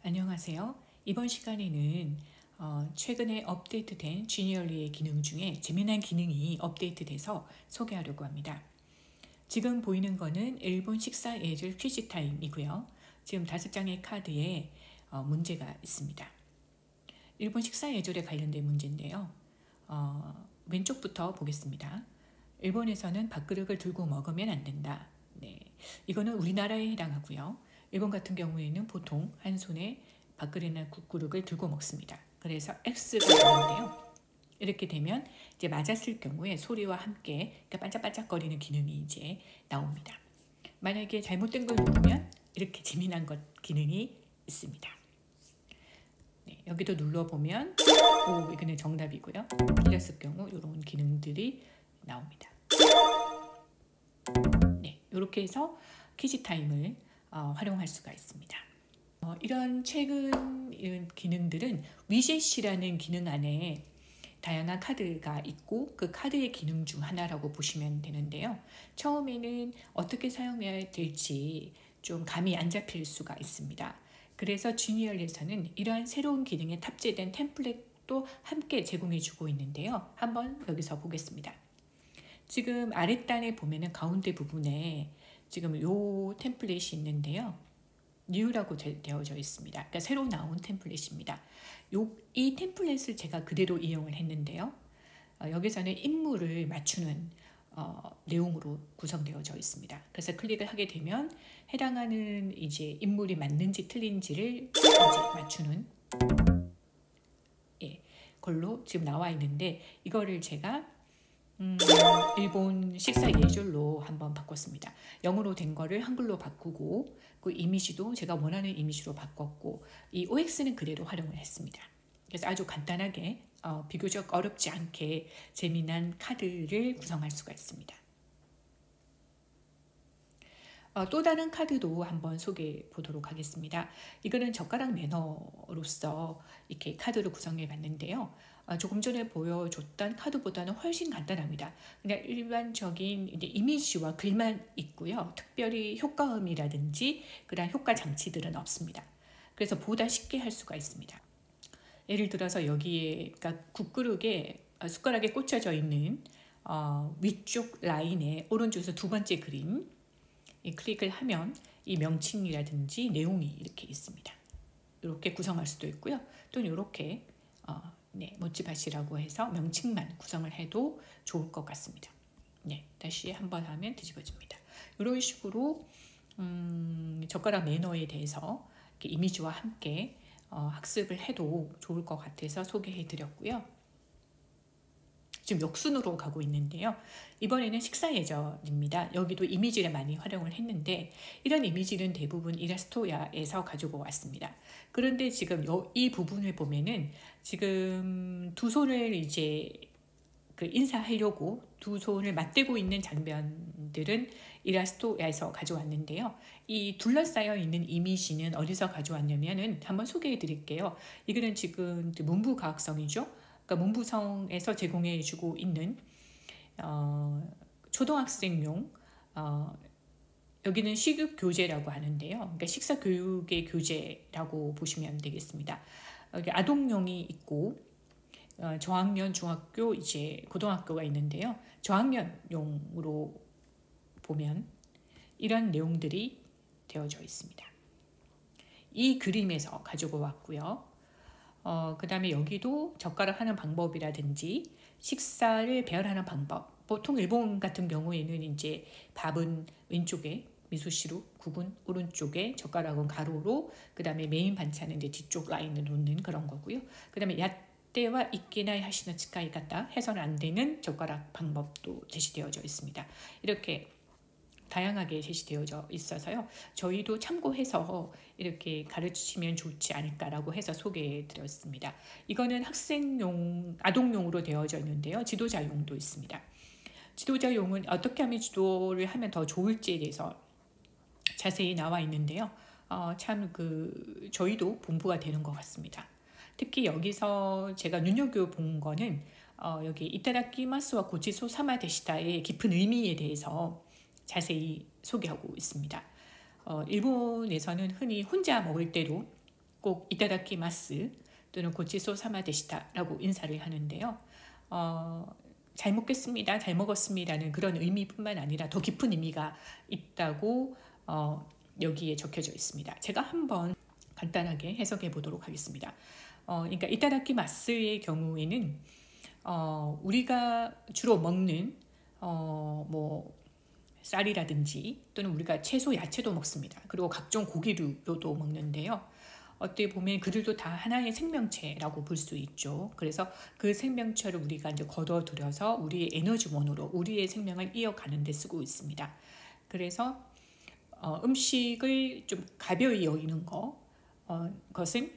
안녕하세요. 이번 시간에는 최근에 업데이트된 지니얼리의 기능 중에 재미난 기능이 업데이트돼서 소개하려고 합니다. 지금 보이는 거는 일본 식사 예절 퀴즈 타임이고요. 지금 5장의 카드에 문제가 있습니다. 일본 식사 예절에 관련된 문제인데요. 왼쪽부터 보겠습니다. 일본에서는 밥그릇을 들고 먹으면 안 된다. 네, 이거는 우리나라에 해당하고요. 일본 같은 경우에는 보통 한 손에 밥그릇이나 국그릇을 들고 먹습니다. 그래서 X가 되는데요. 이렇게 되면 이제 맞았을 경우에 소리와 함께 반짝반짝거리는 기능이 이제 나옵니다. 만약에 잘못된 걸 누르면 이렇게 재미난 것 기능이 있습니다. 네, 여기도 눌러보면 이거는 정답이고요. 틀렸을 경우 이런 기능들이 나옵니다. 네, 이렇게 해서 퀴즈 타임을 활용할 수가 있습니다. 이런 최근 이런 기능들은 위젯이라는 기능 안에 다양한 카드가 있고 그 카드의 기능 중 하나라고 보시면 되는데요. 처음에는 어떻게 사용해야 될지 좀 감이 안 잡힐 수가 있습니다. 그래서 지니얼에서는 이러한 새로운 기능에 탑재된 템플릿도 함께 제공해 주고 있는데요. 한번 여기서 보겠습니다. 지금 아랫단에 보면은 가운데 부분에 지금 요 템플릿이 있는데요. New라고 되어져 있습니다. 그러니까 새로 나온 템플릿입니다. 이 템플릿을 제가 그대로 이용을 했는데요. 여기서는 인물을 맞추는 내용으로 구성되어져 있습니다. 그래서 클릭을 하게 되면 해당하는 이제 인물이 맞는지 틀린지를 이제 맞추는 걸로 지금 나와 있는데 이거를 제가 일본 식사 예절로 한번 바꿨습니다. 영어로 된 거를 한글로 바꾸고 그 이미지도 제가 원하는 이미지로 바꿨고 이 OX는 그대로 활용을 했습니다. 그래서 아주 간단하게 비교적 어렵지 않게 재미난 카드를 구성할 수가 있습니다. 또 다른 카드도 한번 소개해 보도록 하겠습니다. 이거는 젓가락 매너로서 이렇게 카드를 구성해 봤는데요. 조금 전에 보여줬던 카드보다는 훨씬 간단합니다. 그냥 일반적인 이제 이미지와 글만 있고요. 특별히 효과음이라든지 그런 효과 장치들은 없습니다. 그래서 보다 쉽게 할 수가 있습니다. 예를 들어서 여기에 그러니까 국그릇에 숟가락에 꽂혀져 있는 위쪽 라인에 오른쪽에서 두 번째 그림 클릭을 하면 이 명칭이라든지 내용이 이렇게 있습니다. 이렇게 구성할 수도 있고요. 또는 이렇게 모찌밭이라고 해서 명칭만 구성을 해도 좋을 것 같습니다. 네, 다시 한번 하면 뒤집어집니다. 이런 식으로 젓가락 매너에 대해서 이미지와 함께 학습을 해도 좋을 것 같아서 소개해 드렸고요. 지금 역순으로 가고 있는데요. 이번에는 식사 예절입니다. 여기도 이미지를 많이 활용을 했는데 이런 이미지는 대부분 일러스토야에서 가지고 왔습니다. 그런데 지금 이 부분을 보면은 지금 두 손을 이제 인사하려고 두 손을 맞대고 있는 장면들은 일러스토야에서 가져왔는데요. 이 둘러싸여 있는 이미지는 어디서 가져왔냐면은 한번 소개해 드릴게요. 이거는 지금 문부과학성이죠. 그러니까 문부성에서 제공해주고 있는 초등학생용 여기는 식육 교재라고 하는데요. 그러니까 식사 교육의 교재라고 보시면 되겠습니다. 여기 아동용이 있고 저학년, 중학교, 이제 고등학교가 있는데요. 저학년용으로 보면 이런 내용들이 되어져 있습니다. 이 그림에서 가지고 왔고요. 그 다음에 여기도 젓가락 하는 방법이라든지 식사를 배열하는 방법. 보통 일본 같은 경우에는 이제 밥은 왼쪽에 미소시루, 국은 오른쪽에 젓가락은 가로로, 그 다음에 메인 반찬은 이제 뒤쪽 라인을 놓는 그런 거고요. 그 다음에 야떼와 이끼나이 하시는 치카이 같다 해서는 안 되는 젓가락 방법도 제시되어져 있습니다. 이렇게 다양하게 제시되어져 있어서요. 저희도 참고해서 이렇게 가르치시면 좋지 않을까라고 해서 소개해 드렸습니다. 이거는 학생용, 아동용으로 되어져 있는데요. 지도자용도 있습니다. 지도자용은 어떻게 하면 지도를 하면 더 좋을지에 대해서 자세히 나와 있는데요. 참 저희도 공부가 되는 것 같습니다. 특히 여기서 제가 눈여겨본 거는 여기 이타다키마스와 고치소 사마 데시타의 깊은 의미에 대해서 자세히 소개하고 있습니다. 일본에서는 흔히 혼자 먹을 때도 꼭 이타다키마스 또는 고치소 사마데시타라고 인사를 하는데요. 잘 먹겠습니다, 잘 먹었습니다는 그런 의미뿐만 아니라 더 깊은 의미가 있다고 여기에 적혀져 있습니다. 제가 한번 간단하게 해석해 보도록 하겠습니다. 그러니까 이타다키마스의 경우에는 우리가 주로 먹는 뭐 쌀이라든지 또는 우리가 채소, 야채도 먹습니다. 그리고 각종 고기류도 먹는데요. 어떻게 보면 그들도 다 하나의 생명체라고 볼 수 있죠. 그래서 그 생명체를 우리가 이제 거둬들여서 우리의 에너지원으로 우리의 생명을 이어가는 데 쓰고 있습니다. 그래서 음식을 좀 가벼이 여기는 것은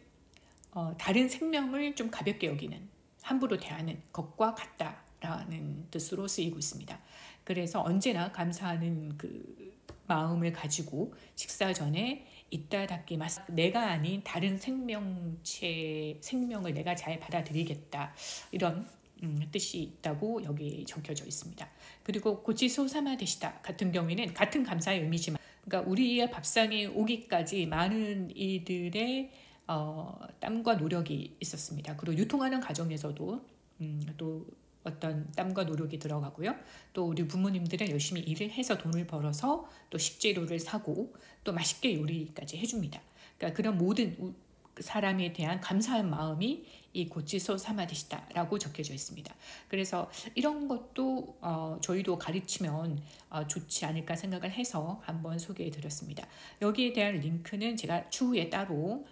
다른 생명을 좀 가볍게 여기는, 함부로 대하는 것과 같다라는 뜻으로 쓰이고 있습니다. 그래서 언제나 감사하는 그 마음을 가지고 식사 전에 이타다키마스, 내가 아닌 다른 생명을 내가 잘 받아들이겠다, 이런 뜻이 있다고 여기 적혀져 있습니다. 그리고 고치소 사마데시타 같은 경우에는 같은 감사의 의미지만, 그러니까 우리의 밥상에 오기까지 많은 이들의 땀과 노력이 있었습니다. 그리고 유통하는 과정에서도 또 어떤 땀과 노력이 들어가고요. 또 우리 부모님들은 열심히 일을 해서 돈을 벌어서 또 식재료를 사고 또 맛있게 요리까지 해줍니다. 그러니까 그런 모든 사람에 대한 감사한 마음이 이 고치소 사마데시타라고 적혀져 있습니다. 그래서 이런 것도 저희도 가르치면 좋지 않을까 생각을 해서 한번 소개해 드렸습니다. 여기에 대한 링크는 제가 추후에 따로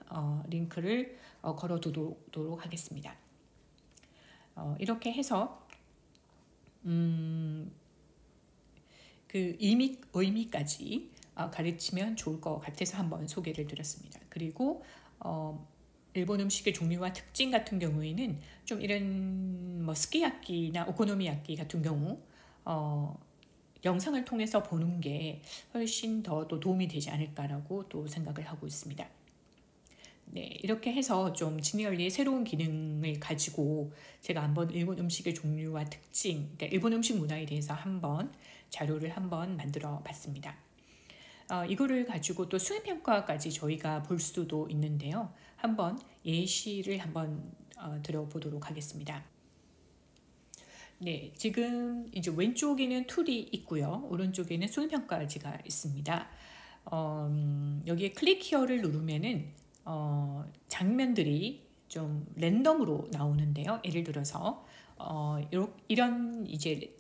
링크를 걸어 두도록 하겠습니다. 이렇게 해서 그 의미까지 가르치면 좋을 것 같아서 한번 소개를 드렸습니다. 그리고 일본 음식의 종류와 특징 같은 경우에는 좀 이런 뭐 스키야키나 오코노미야키 같은 경우 영상을 통해서 보는 게 훨씬 더 또 도움이 되지 않을까라고 또 생각을 하고 있습니다. 네, 이렇게 해서 좀 지니얼리의 새로운 기능을 가지고 제가 한번 일본 음식의 종류와 특징, 그러니까 일본 음식 문화에 대해서 한번 자료를 한번 만들어 봤습니다. 이거를 가지고 또 수행평가까지 저희가 볼 수도 있는데요. 한번 예시를 한번 들어보도록 하겠습니다. 네, 지금 이제 왼쪽에는 툴이 있고요. 오른쪽에는 수행평가지가 있습니다. 여기에 클릭 히어를 누르면은 장면들이 좀 랜덤으로 나오는데요. 예를 들어서 이런 이제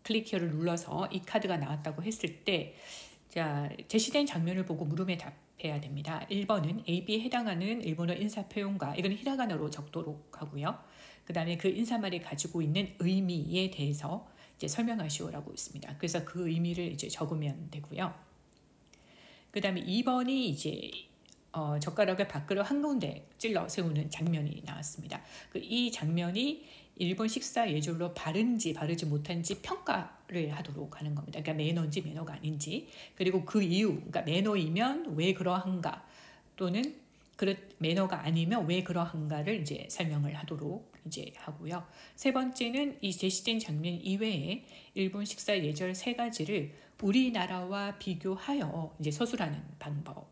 클릭 히어를 눌러서 이 카드가 나왔다고 했을 때, 자, 제시된 장면을 보고 물음에 답해야 됩니다. 1번은 AB에 해당하는 일본어 인사 표현과, 이건 히라가나로 적도록 하고요. 그 다음에 그 인사말이 가지고 있는 의미에 대해서 이제 설명하시오라고 있습니다. 그래서 그 의미를 이제 적으면 되고요. 그 다음에 2번이 이제 젓가락을 밖으로 한가운데 찔러 세우는 장면이 나왔습니다. 이 장면이 일본 식사 예절로 바른지 바르지 못한지 평가를 하도록 하는 겁니다. 그러니까 매너인지 매너가 아닌지, 그리고 그 이유, 그러니까 매너이면 왜 그러한가, 또는 매너가 아니면 왜 그러한가를 이제 설명을 하도록 이제 하고요. 세 번째는 이 제시된 장면 이외에 일본 식사 예절 3가지를 우리나라와 비교하여 이제 서술하는 방법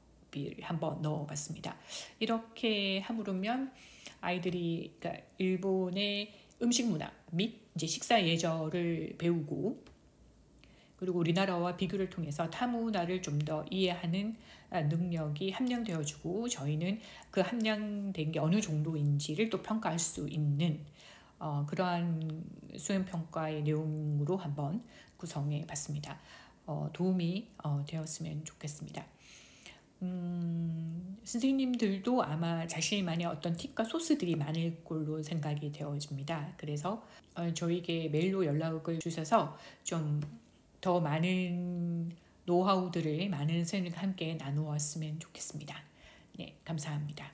한번 넣어봤습니다. 이렇게 함으로면 아이들이 그러니까 일본의 음식 문화 및 이제 식사 예절을 배우고, 그리고 우리나라와 비교를 통해서 타 문화를 좀 더 이해하는 능력이 함량되어지고, 저희는 그 함량된 게 어느 정도인지를 또 평가할 수 있는 그러한 수행평가의 내용으로 한번 구성해 봤습니다. 도움이 되었으면 좋겠습니다. 선생님들도 아마 자신만의 어떤 팁과 소스들이 많을 걸로 생각이 되어집니다. 그래서 저에게 메일로 연락을 주셔서 좀 더 많은 노하우들을 많은 선생님과 함께 나누었으면 좋겠습니다. 네, 감사합니다.